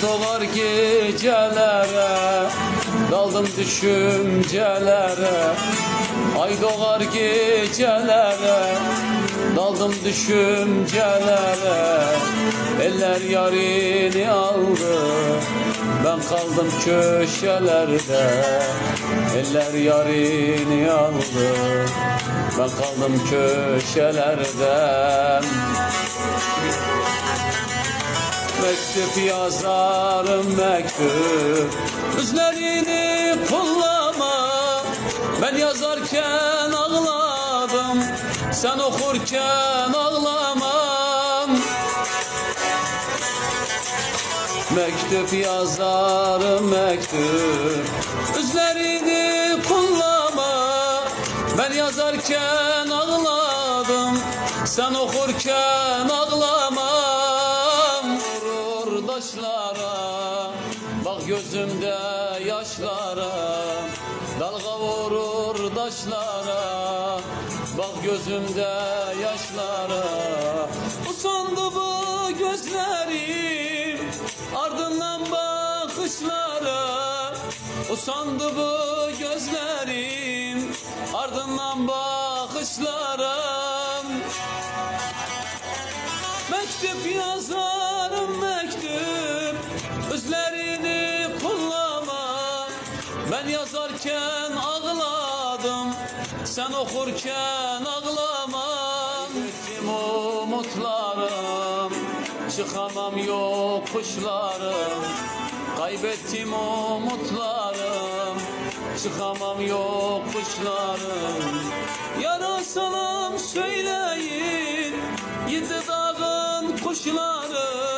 doğar gecelere, daldım düşüncelere. Ay doğar gecelere, daldım düşüncelere. Eller yarini aldı, ben kaldım köşelerde. Eller yarini aldı, ben kaldım köşelerde. Mektup yazarım mektup, üzlerini kollama. Ben yazarken ağladım, sen okurken ağlamam. Mektup yazarım mektup, üzlerini kollama. Ben yazarken ağladım, sen okurken ağlamam. Taşlara, bak gözümde yaşlara, dalga vurur taşlara, bak gözümde yaşlara. Usandı bu gözlerim, ardından bakışlara. Usandı bu gözlerim, ardından bakışlara. Mektup yazarım mektup, üzlerini kollama. Ben yazarken ağladım, sen okurken ağlamam. Kaybettim umutlarım, çıkamam yokuşlarım. Kaybettim umutlarım, çıkamam yokuşlarım. Yarasalım söyleyin, yedi dağın kuşları.